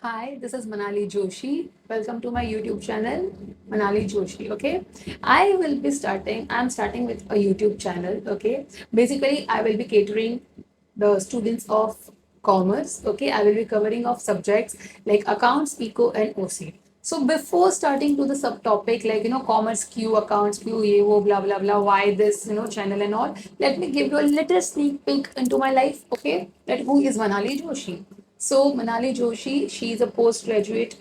Hi, this is Manali Joshi. Welcome to my YouTube channel, Manali Joshi. Okay, I'm starting with a YouTube channel. Okay, basically, I will be catering the students of commerce. Okay, I will be covering of subjects like accounts, eco, and OC. So before starting to the subtopic like commerce Q, accounts Q, ye wo, blah blah blah, why this channel and all, let me give you a little sneak peek into my life. Okay, that who is Manali Joshi. So Manali Joshi, she is a postgraduate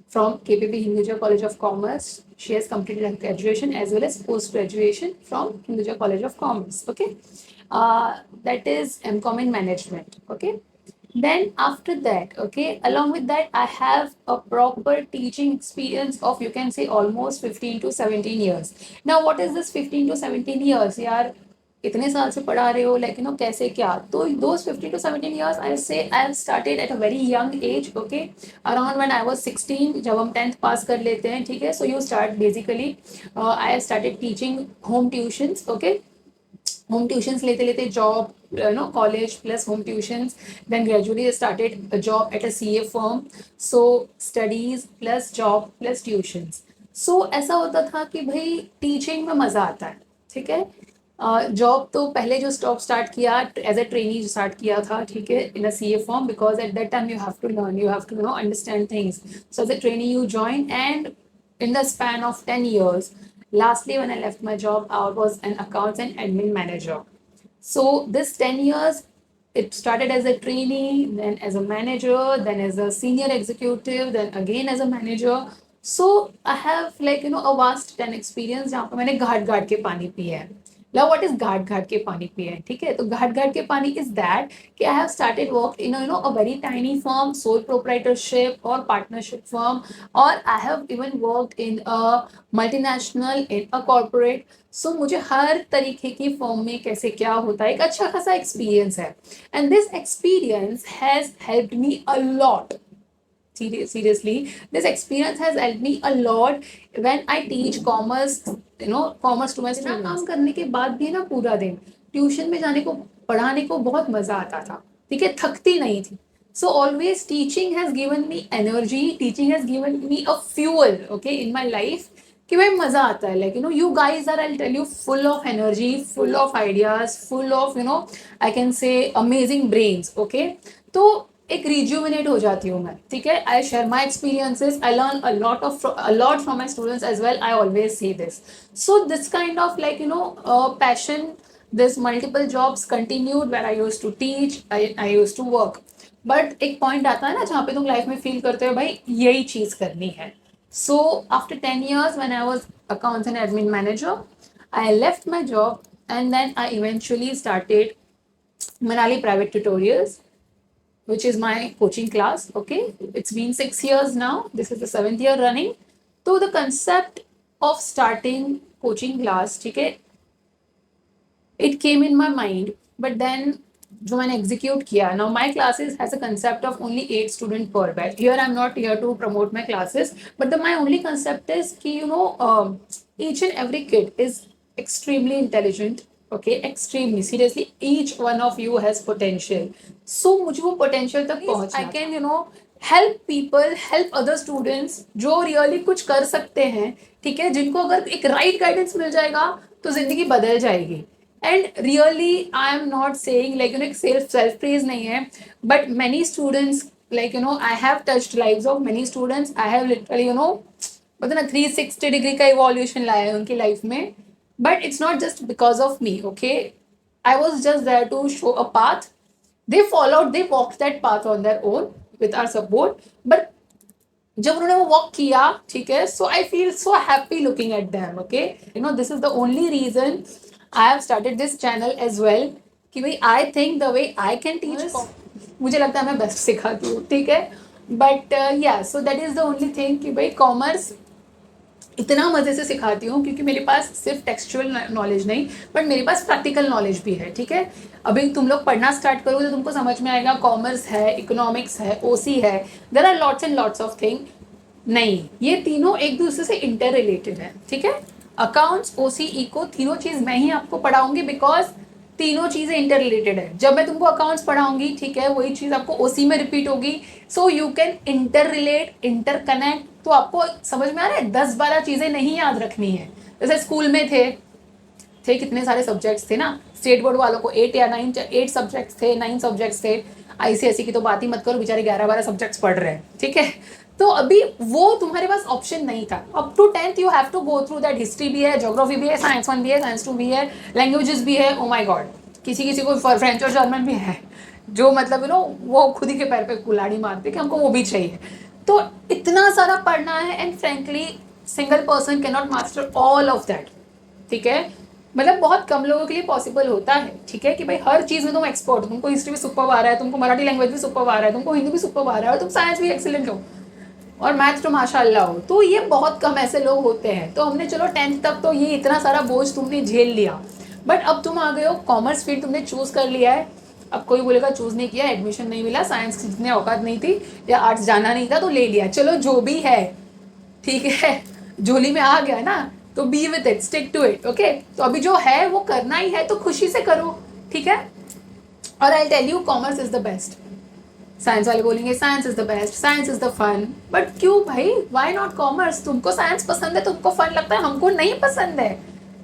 from KPP Hinduja College of Commerce. She has completed her graduation as well as post graduation from Hinduja College of Commerce. Okay, that is MCom in management. Okay, then after that, okay, along with that, I have a proper teaching experience of you can say almost 15 to 17 years. Now, what is this 15 to 17 years? यार इतने साल से पढ़ा रहे हो like कैसे क्या तो दोज 15 to 17 years आई से आई have started at a very young age okay around when I was 16 जब हम 10th पास कर लेते हैं ठीक है so you start basically I have started teaching home tuitions okay home tuitions लेते लेते job college plus home tuitions then gradually I started a job at a CA firm so studies plus job plus tuitions so ऐसा होता था कि भाई teaching में मज़ा आता है ठीक है जॉब तो पहले जो स्टार्ट किया एज अ ट्रेनी स्टार्ट किया था ठीक है in a CA form because at that time you have to learn you have to understand things so as a trainee you join and in the span of 10 years. Lastly, when I left my job, I was an accounts and admin manager. So, this 10 years, it started as a trainee, then as a manager, then as a senior executive, then again as a manager. So, I have a vast 10 experience जहाँ पे मैंने घाट घाट के पानी पिए हैं. Now, what is घाट घाट के पानी पिए हैं ठीक है तो घाट घाट के पानी is that कि I have started work in a very tiny firm, sole proprietorship or partnership firm, or I have even worked in a multinational, in a corporate. So मुझे हर तरीके की फॉर्म में कैसे क्या होता है एक अच्छा खासा एक्सपीरियंस है and this experience has helped me a lot seriously this experience has helped me a lot when I teach commerce commerce to my students काम करने के बाद भी ना पूरा दिन ट्यूशन में जाने को पढ़ाने को बहुत मजा आता था ठीक है थकती नहीं थी so always teaching has given me energy teaching has given me a fuel okay in my life कि भाई मजा आता है like you guys are I'll tell you full of energy full of ideas full of I can say amazing brains okay तो एक rejuvenate हो जाती हूँ मैं ठीक है I share my experiences I learn a lot from my students as well I always see this so this kind of passion this multiple jobs continued where I used to teach I used to work but एक point आता है ना जहाँ पे तुम life में feel करते हो भाई यही चीज करनी है so after 10 years when I was accounts and admin manager I left my job and then I eventually started Manali Private Tutorials which is my coaching class. Okay, it's been 6 years now. This is the 7th year running. So the concept of starting coaching class, okay, it came in my mind, but then जो मैंने execute किया now my classes has a concept of only 8 students per batch here I'm not here to promote my classes but my only concept is कि each and every kid is extremely intelligent okay extremely seriously each one of you has potential so मुझे वो potential तक पहुंचना I can help people help other students जो really कुछ कर सकते हैं ठीक है जिनको अगर एक right guidance मिल जाएगा तो जिंदगी बदल जाएगी and really I am not saying like self praise nahi hai but many students like I have touched lives of many students I have literally मतलब ना 360 डिग्री का इवोल्यूशन लाया है उनकी लाइफ में but it's not just because of me okay I was just there to show a path they walked that path on their own with our support but जब उन्होंने वो वॉक किया ठीक है so I feel so happy looking at them okay this is the only reason I have started this channel as well कि भाई I think the way I can teach मुझे लगता है मैं बेस्ट सिखाती हूँ ठीक है बट या so that is the only thing कि भाई कॉमर्स इतना मज़े से सिखाती हूँ क्योंकि मेरे पास सिर्फ टेक्सचुअल नॉलेज नहीं बट मेरे पास प्रैक्टिकल नॉलेज भी है ठीक है अभी तुम लोग पढ़ना स्टार्ट करोगे तो तुमको समझ में आएगा कॉमर्स है इकोनॉमिक्स है ओसी है there are lots and lots of thing नहीं ये तीनों एक दूसरे से इंटर रिलेटेड है ठीक है अकाउंट्स ओसी इको तीनों चीज़ मैं ही आपको पढ़ाऊंगी बिकॉज तीनों चीज़ें इंटर रिलेटेड है। जब मैं तुमको अकाउंट्स पढ़ाऊंगी, ठीक है, वही चीज़ आपको ओसी में रिपीट होगी। So you can inter relate, inter connect. तो आपको समझ में आ रहा है, 10-12 चीज़ें नहीं याद रखनी है। जैसे स्कूल में थे कितने सारे सब्जेक्ट्स थे ना, स्टेट बोर्ड वालों को 8 या 9 8 सब्जेक्ट्स थे, 9 सब्जेक्ट्स थे। आईसीएसई की तो बात ही मत करो, बेचारे 11-12 सब्जेक्ट्स पढ़ रहे हैं, ठीक है। तो अभी वो तुम्हारे पास ऑप्शन नहीं था। Up to 10th you have to go through that. History भी है, ज्योग्राफी भी है, साइंस 1 भी है, साइंस 2 भी है, लैंग्वेजेस भी है। ओ माय गॉड, किसी किसी को फ्रेंच और जर्मन भी है, जो मतलब वो खुद ही के पैर पे कुल्हाड़ी मारते कि हमको वो भी चाहिए। तो इतना सारा पढ़ना है, and frankly single person can not master all of that, ठीक है। मतलब बहुत कम लोगों के लिए पॉसिबल होता है, ठीक है, कि भाई हर चीज़ में तुम एक्सपर्ट, तुमको हिस्ट्री भी सुपर आ रहा है, तुमको मराठी लैंग्वेज भी सुपर आ रहा है, तुमको हिंदी भी सुपर आ रहा है, और तुम साइंस भी एक्सीलेंट हो, और मैथ्स तो माशाल्लाह हो। तो ये बहुत कम ऐसे लोग होते हैं। तो हमने चलो 10th तक तो ये इतना सारा बोझ तुमने झेल लिया, बट अब तुम आ गए हो, कॉमर्स फील्ड तुमने चूज़ कर लिया है। अब कोई बोलेगा चूज़ नहीं किया, एडमिशन नहीं मिला, साइंस की जितने औकात नहीं थी, या आर्ट्स जाना नहीं था तो ले लिया, चलो जो भी है, ठीक है, झोली में आ गया ना, तो be with it, stick to it, okay. तो अभी जो है वो करना ही है, तो खुशी से करो, ठीक है। और I tell you, commerce is the best. Science वाले बोलेंगे science is the best, science is the fun, but क्यों भाई, व्हाई नॉट कॉमर्स? तुमको साइंस पसंद है, तुमको फन लगता है, हमको नहीं पसंद है,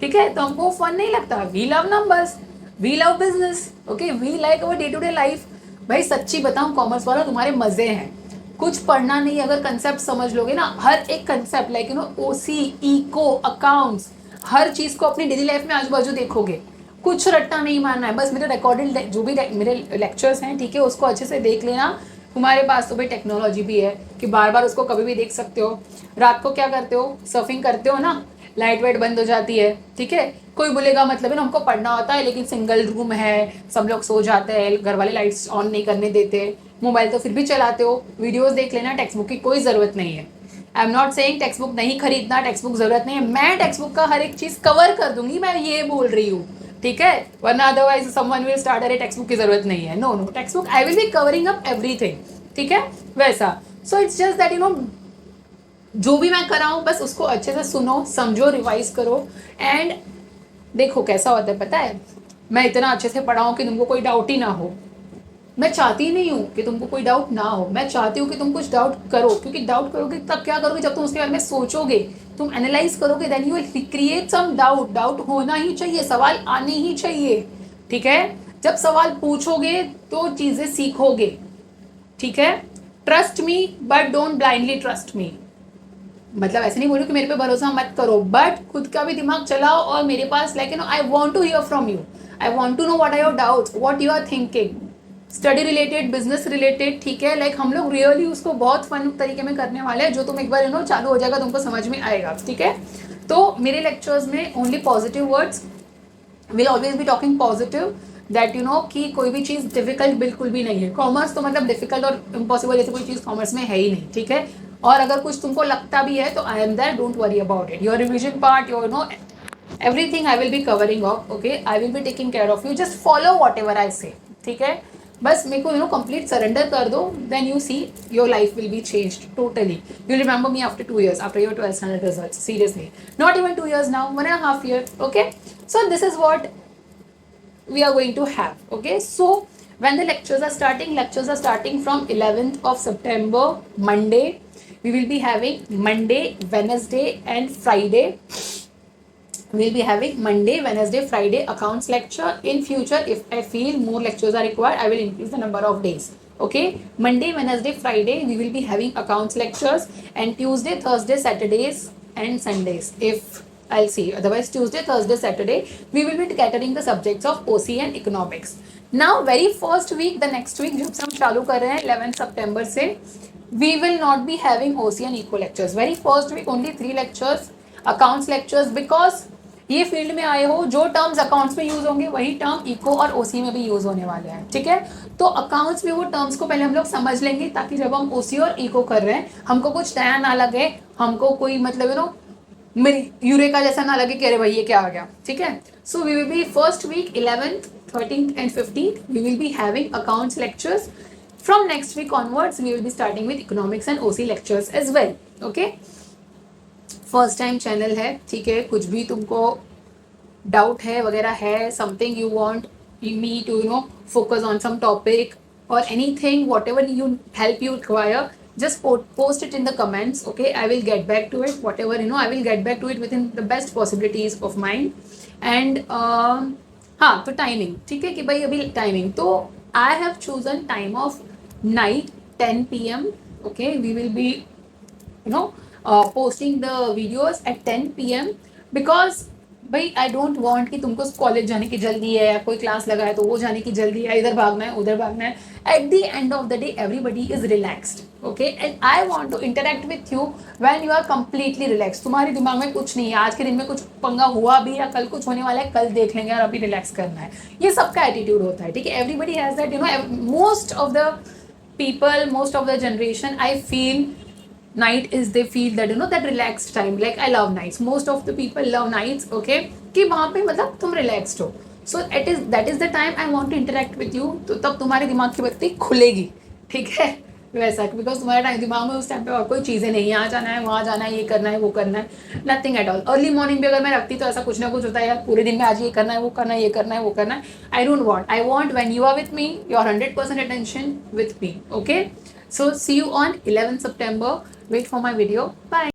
ठीक है। तो हमको फन नहीं लगता। We love numbers, we love business, okay, we like our day to day life. भाई सच्ची बताऊं, कॉमर्स वाला तुम्हारे मजे हैं। कुछ पढ़ना नहीं, अगर कंसेप्ट समझ लोगे ना, हर एक कंसेप्ट लाइक ओसी, इको, अकाउंट्स, हर चीज को अपनी डेली लाइफ में आजू बाजू देखोगे। कुछ रट्टा नहीं मारना है, बस मेरे रिकॉर्डेड जो भी मेरे लेक्चर्स हैं, ठीक है, उसको अच्छे से देख लेना। तुम्हारे पास तो भाई टेक्नोलॉजी भी है कि बार बार उसको कभी भी देख सकते हो। रात को क्या करते हो, सर्फिंग करते हो ना, लाइट वाइट बंद हो जाती है, ठीक है। कोई बोलेगा मतलब है ना, हमको पढ़ना होता है लेकिन सिंगल रूम है, सब लोग सो जाते हैं, घर वाले लाइट्स ऑन नहीं करने देते, मोबाइल तो फिर भी चलाते हो, वीडियोस देख लेना, टेक्स्ट बुक की कोई ज़रूरत नहीं है। I am not saying text book नहीं खरीदना, टेक्स्ट बुक ज़रूरत नहीं है, मैं टेक्स्ट बुक का हर एक चीज़ कवर कर दूंगी, मैं ये बोल रही हूँ, ठीक है। वरना अदरवाइज समवन विल स्टार्ट, अरे टेक्स्ट बुक की ज़रूरत नहीं है। No no, text book I will be covering up everything, ठीक है, वैसा। सो इट्स जस्ट दैट जो भी मैं कराऊँ बस उसको अच्छे से सुनो, समझो, रिवाइज करो, एंड देखो कैसा होता है पता है। मैं इतना अच्छे से पढ़ाऊँ कि तुमको कोई डाउट ही ना हो। मैं चाहती नहीं हूँ कि तुमको कोई डाउट ना हो, मैं चाहती हूँ कि तुम कुछ डाउट करो, क्योंकि डाउट करोगे तब क्या करोगे, जब तुम उसके बारे में सोचोगे, तुम एनालाइज करोगे, then you will create some doubt. Doubt होना ही चाहिए, सवाल आने ही चाहिए, ठीक है। जब सवाल पूछोगे तो चीज़ें सीखोगे, ठीक है। Trust me but don't blindly trust me. मतलब ऐसे नहीं बोलूँ कि मेरे पे भरोसा मत करो, बट खुद का भी दिमाग चलाओ, और मेरे पास like I want to hear from you, I want to know what are your doubts, what you are thinking, study related, business related, ठीक है। लाइक हम लोग रियली उसको बहुत फन तरीके में करने वाले हैं, जो तुम एक बार चालू हो जाएगा, तुमको समझ में आएगा, ठीक है। तो मेरे लेक्चर्स में only positive words, will always be talking positive, that कि कोई भी चीज़ डिफिकल्ट बिल्कुल भी नहीं है। कॉमर्स तो मतलब डिफिकल्ट और इम्पॉसिबल जैसे कोई चीज़ कॉमर्स में है ही नहीं, ठीक है। और अगर कुछ तुमको लगता भी है तो I am there, don't worry about it, your revision part, your everything I will be covering up, okay, I will be taking care of you, just follow whatever I say, ठीक है। बस मेरे को कंप्लीट सरेंडर कर दो, then you see your life will be changed totally. You remember me after 2 years, after your 12th standard results, seriously, not even 2 years now, 1.5 year, okay। So this is what we are going to have, okay। So when the lectures are starting from 11th of September, Monday. We will be having Monday, Wednesday and Friday. We'll be having Monday, Wednesday, Friday accounts lecture. In future, if I feel more lectures are required, I will increase the number of days, okay। Monday, Wednesday, Friday we will be having accounts lectures, and Tuesday, Thursday, Saturdays and Sundays, if I'll see, otherwise Tuesday, Thursday, Saturday we will be catering the subjects of OC and economics. Now very first week, the next week जब से हम चालू कर रहे हैं 11 September से, we will not be having OC and eco lectures. Very first week only 3 lectures, accounts lectures, because ये field में आए हो, जो टर्म्स अकाउंट्स में यूज होंगे वही टर्म इको और ओसी में भी यूज होने वाले हैं, ठीक है। तो अकाउंट्स में वो टर्म्स को पहले हम लोग समझ लेंगे, ताकि जब हम ओसी और इको कर रहे हैं हमको कुछ नया ना लगे, हमको कोई मतलब यूरेका जैसा ना लगे कि अरे भाई ये क्या आ गया, ठीक है। So we will be first week 11th, 13th and 15th we will be having accounts lectures. From next week onwards we will be starting with economics and OC lectures as well, okay। First time channel है, ठीक है, कुछ भी तुमको doubt है वगैरह है, something you want me to focus on some topic or anything, whatever you help you require, just post it in the comments. Okay, I will get back to it, whatever I will get back to it within the best possibilities of mine. And हाँ, तो timing ठीक है कि भाई अभी timing तो I have chosen time of night 10 p.m. Okay, we will be posting the videos at 10 p.m. because भाई I don't want कि तुमको कॉलेज जाने की जल्दी है या कोई क्लास लगा है तो वो जाने की जल्दी है, इधर भागना है उधर भागना है. At the end of the day everybody is relaxed. Okay, and I want to interact with you when you are completely relax. तुम्हारे दिमाग में कुछ नहीं है, आज के दिन में कुछ पंगा हुआ भी या कल कुछ होने वाला है, कल देख लेंगे और अभी रिलैक्स करना है. ये सबका एटीट्यूड होता है. ठीक है, everybody has that. Most of the people, most of the generation, I feel night is, they feel that that relaxed time. Like I love nights, most of the people love nights. Okay, कि वहाँ पे मतलब तुम relaxed हो. So that is the time I want to interact with you. तो तब तुम्हारे दिमाग की बत्ती खुलेगी. ठीक है, वैसा बिकॉज तुम्हारे टाइम दिमाग में उस टाइम पे और कोई चीज़ें नहीं, यहाँ जाना है वहाँ जाना है, ये करना है वो करना है, nothing at all. Early morning भी अगर मैं रखती तो ऐसा कुछ ना कुछ होता है यार, पूरे दिन में आज ये करना है वो करना है ये करना है वो करना है. I don't want. I want when you are with me, your 100% attention with me. Okay, so see you on 11 September. Wait for my video. Bye.